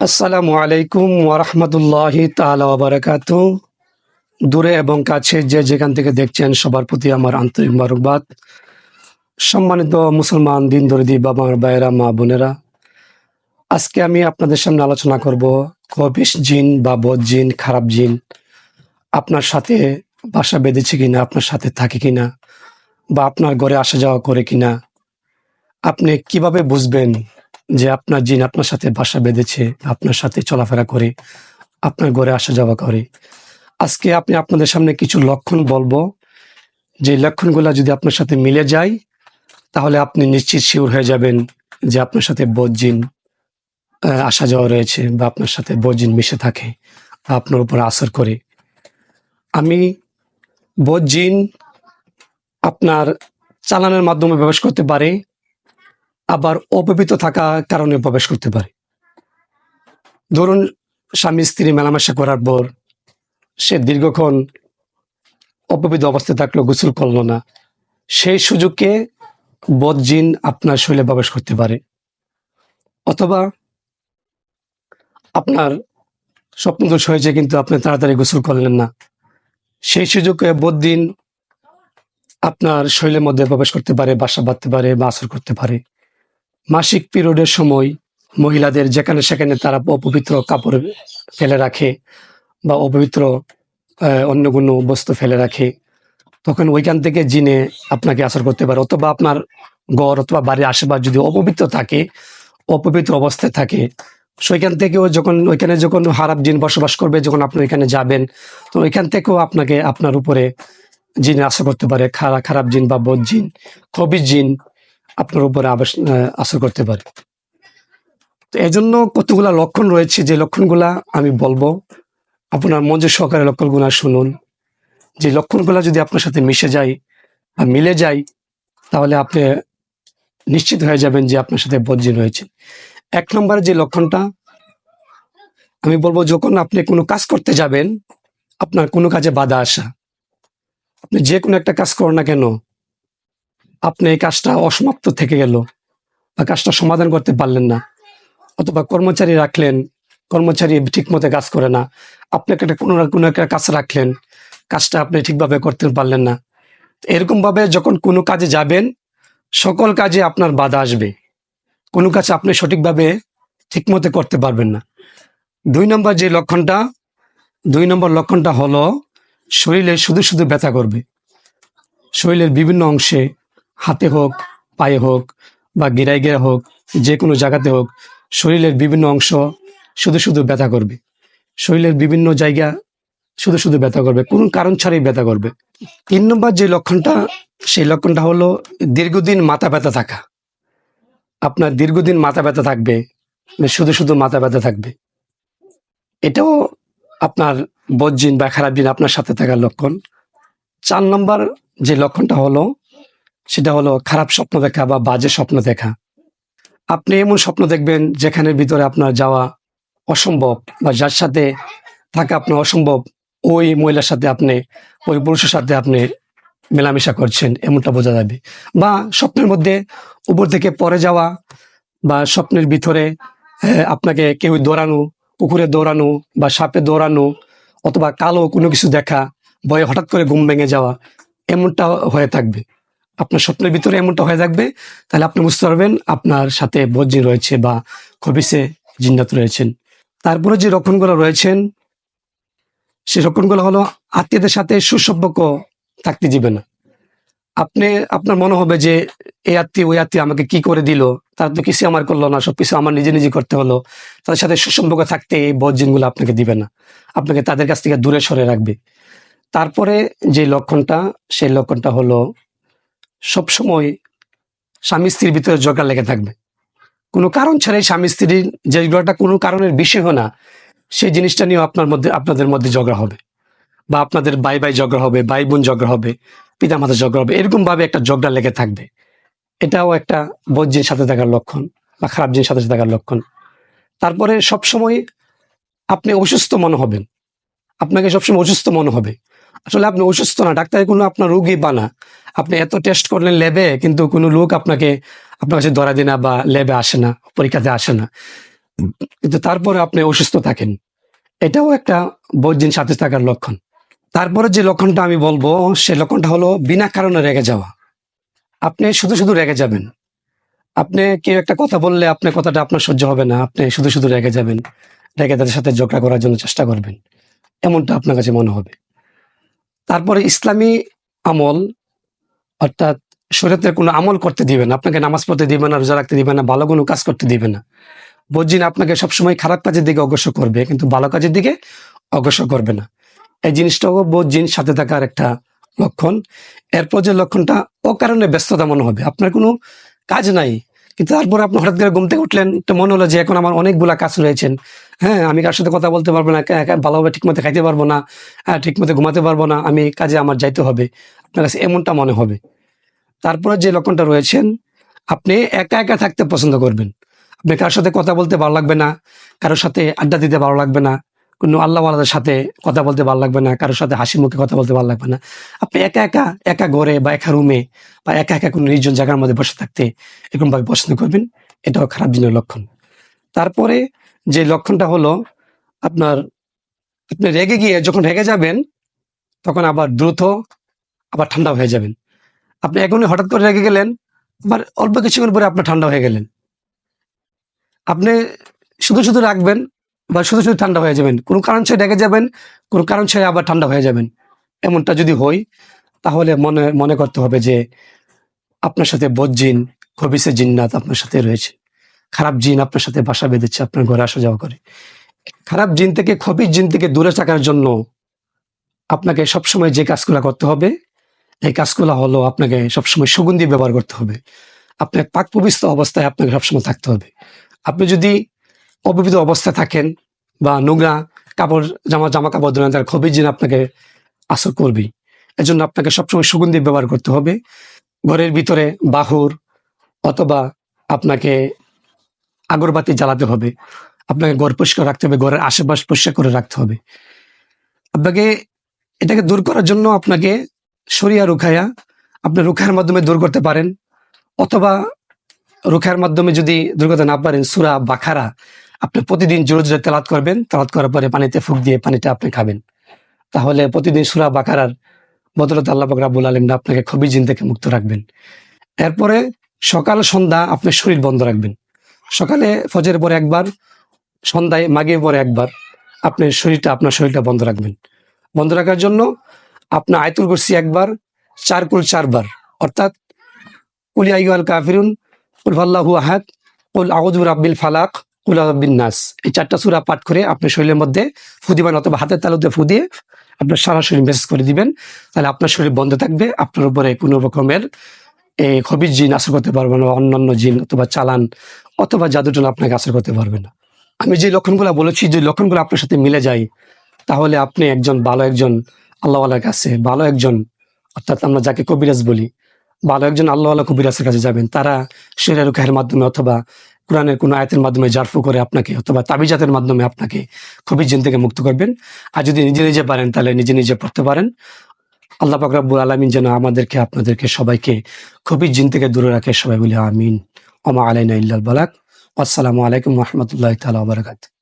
আসসালামু আলাইকুম ওয়ারহমতুল্লাহি তাআলা ওয়া বারাকাতুহু। দূরে এবং কাছে যে যেখান থেকে দেখছেন সবার প্রতি আমার আন্তরিক মোবারকবাদ। সম্মানিত মুসলমান দিনদর্দি বাবা ভাইয়েরা, মা বোনেরা, আজকে আমি আপনাদের সামনে আলোচনা করব খবিশ জিন বা বদ জিন, খারাপ জিন আপনার সাথে বাসা বেঁধেছে কিনা, আপনার সাথে থাকে কিনা, বা আপনার ঘরে আসা যাওয়া করে কিনা। আপনি কিভাবে বুঝবেন যে আপনার জিন আপনার সাথে বাসা বেঁধেছে, আপনার সাথে চলাফেরা করে, আপনার ঘরে আসা যাওয়া করে। আজকে আপনাদের সামনে কিছু লক্ষণ বলবো, যে লক্ষণগুলা যদি আপনার সাথে মিলে যায় তাহলে আপনি নিশ্চিত শিওর হয়ে যাবেন যে আপনার সাথে বদ জিন আসা যাওয়া রয়েছে, বা আপনার সাথে বদ জিন মিশে থাকে, বা আপনার উপর আসর করে। আমি বদ জিন আপনার চালানের মাধ্যমে প্রবেশ করতে পারে, আবার অপবিত্র থাকা কারণে প্রবেশ করতে পারে। ধরুন, স্বামী স্ত্রী মেলামেশা করার পর সে দীর্ঘক্ষণ অপবিত্র অবস্থায় থাকলো, গোসল করলো না, সেই সুযোগে বদ জিন আপনার শরীরে প্রবেশ করতে পারে। অথবা আপনার স্বপ্নদোষ হয়েছে কিন্তু আপনি তাড়াতাড়ি গোসল করলেন না, সেই সুযোগে বদ জিন আপনার শরীরের মধ্যে প্রবেশ করতে পারে, বাসা বাঁধতে পারে বা আসর করতে পারে। মাসিক পিরিয়ডের সময় মহিলাদের যেখানে সেখানে তারা অপবিত্র কাপড় ফেলে রাখে, বা অপবিত্র অন্য কোনো বস্তু ফেলে রাখে, তখন ওইখান থেকে জিনে আপনাকে আসর করতে পারে। অথবা আপনার ঘর অথবা বাড়ির আশেপাশ যদি অপবিত্র থাকে, অপবিত্র অবস্থায় থাকে, সেখান থেকেও ওইখানে যখন খারাপ জিন বসবাস করবে, যখন আপনি ওইখানে যাবেন, তো ওইখান থেকেও আপনার উপরে জিন আসর করতে পারে। খারাপ জিন বা বদ জিন, খবিশ জিন আপনার উপরে আসর করতে পারে। তো এই জন্য কতগুলা লক্ষণ রয়েছে, যে লক্ষণগুলা আমি বলবো, আপনার মনোযোগ সহকারে লক্ষণগুলা শুনুন। যে লক্ষণগুলা যদি আপনার সাথে মিশে যায় বা মিলে যায়, তাহলে আপনি নিশ্চিত হয়ে যাবেন যে আপনার সাথে বদ জিন রয়েছে। 1 নম্বরে যে লক্ষণটা আমি বলবো, যখন আপনি কোনো কাজ করতে যাবেন, আপনার কোনো কাজে বাধা আসা। আপনি যে কোনো একটা কাজ করেন না কেন, আপনি এই কাজটা অসমাপ্ত থেকে গেল, বা কাজটা সমাধান করতে পারলেন না, অথবা কর্মচারী রাখলেন, কর্মচারী ঠিক মতো কাজ করে না, আপনাকে কোনো একটা কাজ রাখলেন, কাজটা আপনি ঠিকভাবে করতে পারলেন না। এরকমভাবে যখন কোনো কাজে যাবেন, সকল কাজে আপনার বাধা আসবে, কোনো কাজ আপনি সঠিকভাবে ঠিকমতো করতে পারবেন না। 2 নম্বর লক্ষণটা হলো, শরীরে শুধু শুধু ব্যথা করবে। শরীরের বিভিন্ন অংশে, হাতে হোক, পায়ে হোক, বা গিরায় হোক, যে কোনো জায়গাতে হোক, শরীরের বিভিন্ন অংশ শুধু শুধু ব্যথা করবে। শরীরের বিভিন্ন জায়গা শুধু শুধু ব্যথা করবে, কোনো কারণ ছাড়াই ব্যথা করবে। 3 নম্বর যে লক্ষণটা, সেই লক্ষণটা হলো দীর্ঘদিন মাথা ব্যথা থাকা। আপনার দীর্ঘদিন মাথা ব্যথা থাকবে, শুধু শুধু মাথা ব্যথা থাকবে। এটাও আপনার বদ জিন বা খারাপ জিন আপনার সাথে থাকার লক্ষণ। 4 নম্বর যে লক্ষণটা হলো, সেটা হলো খারাপ স্বপ্ন দেখা বা বাজে স্বপ্ন দেখা। আপনি এমন স্বপ্ন দেখবেন যেখানের ভিতরে আপনার যাওয়া অসম্ভব, বা যার সাথে থাকা আপনার অসম্ভব, ওই মহিলার সাথে আপনি, ওই পুরুষের সাথে আপনি মেলামেশা করছেন, এমনটা বোঝা যাবে। বা স্বপ্নের মধ্যে উপর থেকে পড়ে যাওয়া, বা স্বপ্নের ভিতরে আপনাকে কেউ দৌড়ানো, কুকুরে দৌড়ানো বা সাপে দৌড়ানো, অথবা কালো কোনো কিছু দেখা, ভয়ে হঠাৎ করে ঘুম ভেঙে যাওয়া, এমনটা হয়ে থাকবে। আপনার স্বপ্নের ভিতরে এমনটা হয়ে থাকবে, তাহলে আপনি বুঝতে পারবেন আপনার সাথে বদ জিন রয়েছে বা খবিসে জিন্নাত রয়েছেন। তারপরে যে লক্ষণগুলো রয়েছেন, সেই লক্ষণগুলো হলো আত্মীয়দের সাথে সুসম্পর্ক থাকতে দিবে না। আপনার মনে হবে যে এই আত্মীয় ওই আত্মীয় আমাকে কি করে দিল, তার তো কিছু আমার করলো না, সবকিছু আমার নিজে নিজে করতে হলো। তাদের সাথে সুসম্পর্ক থাকতে এই বদ জিনগুলো আপনাকে দিবে না, আপনাকে তাদের কাছ থেকে দূরে সরে রাখবে। তারপরে যে লক্ষণটা, সেই লক্ষণটা হলো সবসময় স্বামী স্ত্রীর ভিতরে ঝগড়া লেগে থাকবে। কোনো কারণ ছাড়াই স্বামী স্ত্রীর, যেগুলোটা কোনো কারণের বিষয় না, সেই জিনিসটা নিয়েও আপনাদের মধ্যে ঝগড়া হবে, বা আপনাদের ভাই ভাই ঝগড়া হবে, ভাই বোন ঝগড়া হবে, পিতা মাতা ঝগড়া হবে, এরকম ভাবে একটা ঝগড়া লেগে থাকবে। এটাও একটা বদ জিন সাথে থাকার লক্ষণ, বা খারাপ জিন সাথে থাকার লক্ষণ। তারপরে সবসময় আপনি অসুস্থ মনে হবেন, আপনাকে সবসময় অসুস্থ মনে হবে। আসলে আপনি অসুস্থ না, ডাক্তারের কোনো আপনার রোগী বানা। আপনি এত টেস্ট করলেন ল্যাবে, কিন্তু কোনো লোক আপনার কাছে ধরা দেয় না, বা ল্যাবে আসে না, পরীক্ষাতে আসে না। কিন্তু তারপরে আপনি অসুস্থ থাকেন, এটাও একটা বজ্জিন সাথে থাকার লক্ষণ। তারপরে যে লক্ষণটা আমি বলবো, সে লক্ষণটা হলো বিনা কারণে রেগে যাওয়া। আপনি শুধু শুধু রেগে যাবেন। আপনি কেউ একটা কথা বললে আপনার কথাটা আপনার সহ্য হবে না, আপনি শুধু শুধু রেগে যাবেন, রেগে তাদের সাথে ঝগড়া করার জন্য চেষ্টা করবেন, এমনটা আপনার কাছে মনে হবে। তারপরে ইসলামী আমল, অর্থাৎ শরীয়তের কোনো আমল করতে দিবে না, আপনাকে নামাজ পড়তে দিবে না, রোজা রাখতে দিবে না, ভালো কোনো কাজ করতে দিবে না। বজ্জিন আপনাকে সবসময় খারাপ কাজের দিকে অগ্রসর করবে, কিন্তু ভালো কাজের দিকে অগ্রসর করবে না। এই জিনিসটাও বজ্জিন সাথে থাকার একটা লক্ষণ। এরপর যে লক্ষণটা, অকারণে ব্যস্ততা মনে হবে, আপনার কোনো কাজ নাই, কিন্তু তারপরে আপনি হঠাৎ করে ঘুম থেকে উঠলেন, তো মনে হলো যে এখন আমার অনেকগুলা কাজ রয়েছেন, হ্যাঁ আমি কার সাথে কথা বলতে পারবো না, ভালোভাবে ঠিক মতো খাইতে পারবো না, ঠিক মতো ঘুমাতে পারবো না, আমি কাজে আমার যাইতে হবে, আপনার কাছে এমনটা মনে হবে। তারপরে যে লক্ষণটা রয়েছেন, আপনি একা একা থাকতে পছন্দ করবেন। আপনি কারোর সাথে কথা বলতে ভালো লাগবে না, কারোর সাথে আড্ডা দিতে ভালো লাগবে না, কোনো আল্লাহওয়ালাদের সাথে কথা বলতে ভালো লাগবে না, কারোর সাথে হাসি মুখে কথা বলতে ভালো লাগবে না। আপনি একা একা, একা ঘরে বা একা রুমে বা একা একা কোনো নির্জন জায়গার মধ্যে বসে থাকতে এরকমভাবে পছন্দ করবেন, এটাও খারাপ দিনের লক্ষণ। তারপরে যে লক্ষণটা হলো আপনার, আপনি রেগে গিয়ে যখন রেগে যাবেন, তখন আবার দ্রুত আবার ঠান্ডা হয়ে যাবেন। আপনি এখনই হঠাৎ করে রেগে গেলেন, আবার অল্প কিছুক্ষণ পরে আপনার ঠান্ডা হয়ে গেলেন। আপনি শুধু শুধু রাখবেন বা শুধু শুধু ঠান্ডা হয়ে যাবেন, কোনো কারণ ছাড়া রেগে যাবেন, কোনো কারণ ছাড়া আবার ঠান্ডা হয়ে যাবেন। এমনটা যদি হয়, তাহলে মনে মনে করতে হবে যে আপনার সাথে বজ্জিন, খবিসে জিন্নাত আপনার সাথে রয়েছে। খারাপ জিন আপনার সাথে বাসা বেঁধেছে, আপনার ঘরে আসা যাওয়া করে। খারাপ জিন থেকে, খবিস জিন থেকে দূরে থাকার জন্য আপনাকে সবসময় যে কাজগুলো করতে হবে, এই কাজগুলো হলো আপনাকে সবসময় সুগন্ধি ব্যবহার করতে হবে। আপনার পাক পবিত্র অবস্থায় আপনাকে সবসময় থাকতে হবে। আপনি যদি অপবিত্র অবস্থায় থাকেন বা নোংরা কাপড়, জামা কাপড় ধরেন, তার খবিস জিন আপনাকে আসর করবে। এজন্য আপনাকে সবসময় সুগন্ধি ব্যবহার করতে হবে। ঘরের ভিতরে বাহুর অথবা আপনাকে আগরবাতি জ্বালাতে হবে, আপনাকে ঘর পরিষ্কার রাখতে হবে, ঘরের আশেপাশ পরিষ্কার করে রাখতে হবে। আপনাকে এটাকে দূর করার জন্য আপনাকে শরিয়া রুখায়া, আপনি রুখার মাধ্যমে দূর করতে পারেন, অথবা রুখার মাধ্যমে যদি দূর করতে না পারেন, সূরা বাকারা আপনি প্রতিদিন জোরে জোরে তেলাওয়াত করবেন, তেলাওয়াত করার পরে পানিতে ফুঁক দিয়ে পানিটা আপনি খাবেন। তাহলে প্রতিদিন সূরা বাকারার বদৌলতে আল্লাহ পাক রব্বুল আলামিন আপনাকে খবিস জিন থেকে মুক্ত রাখবেন। এরপরে সকাল সন্ধ্যা আপনি শরীর বন্ধ রাখবেন। সকালে ফজরের পরে একবার, সন্ধ্যায় মাগরিবের পরে একবার আপনি আপনার শরীরটা বন্ধ রাখবেন। বন্ধ রাখার জন্য আপনার আয়াতুল কুরসি একবার, 4 কুল 4 বার, অর্থাৎ কুল ইয়া আইয়ুহাল কাফিরুন, কুল হুয়াল্লাহু আহাদ, কুল আউযু বিরাব্বিল ফালাক, কুল আউযু বিন নাস, এই 4টা সূরা পাঠ করে আপনি শরীরের মধ্যে ফু দিবেন, অথবা হাতের তালুতে ফু দিয়ে আপনার সারা শরীর মেসেজ করে দিবেন। তাহলে আপনার শরীর বন্ধ থাকবে, আপনার উপরে কোনো রকমের এই খবিস জিন আসর করতে পারবে না, অন্যান্য জিন অথবা চালান অথবা জাদুটনা আপনাকে আসর করতে পারবে না। আমি যে লক্ষণগুলো বলেছি, যে লক্ষণগুলো আপনার সাথে মিলে যায়, তাহলে আপনি ভালো একজন আল্লাহওয়ালার কাছে, ভালো একজন, অর্থাৎ আমরা যাকে কবিরাজ বলি, ভালো একজন আল্লাহওয়ালা কবিরাজের কাছে যাবেন। তারা শরীরের রুকাহের মাধ্যমে অথবা কোরআনের কোনো আয়াতের মাধ্যমে জারফু করে আপনাকে, অথবা তাবিজাতের মাধ্যমে আপনাকে খবিস জিন থেকে মুক্ত করবেন। আর যদি নিজে নিজে পারেন, তাহলে নিজে নিজে পড়তে পারেন। আল্লাহ পাক রব্বুল আলামিন যেন আমাদেরকে, আপনাদেরকে সবাইকে খবিস জিন থেকে দূরে রাখে। সবাই বলি আমিন। ওমা আলাইনা ইল্লাল বালাগ। আসসালামু আলাইকুম ওয়া রাহমাতুল্লাহি তাআলা ওয়া বারাকাতুহু।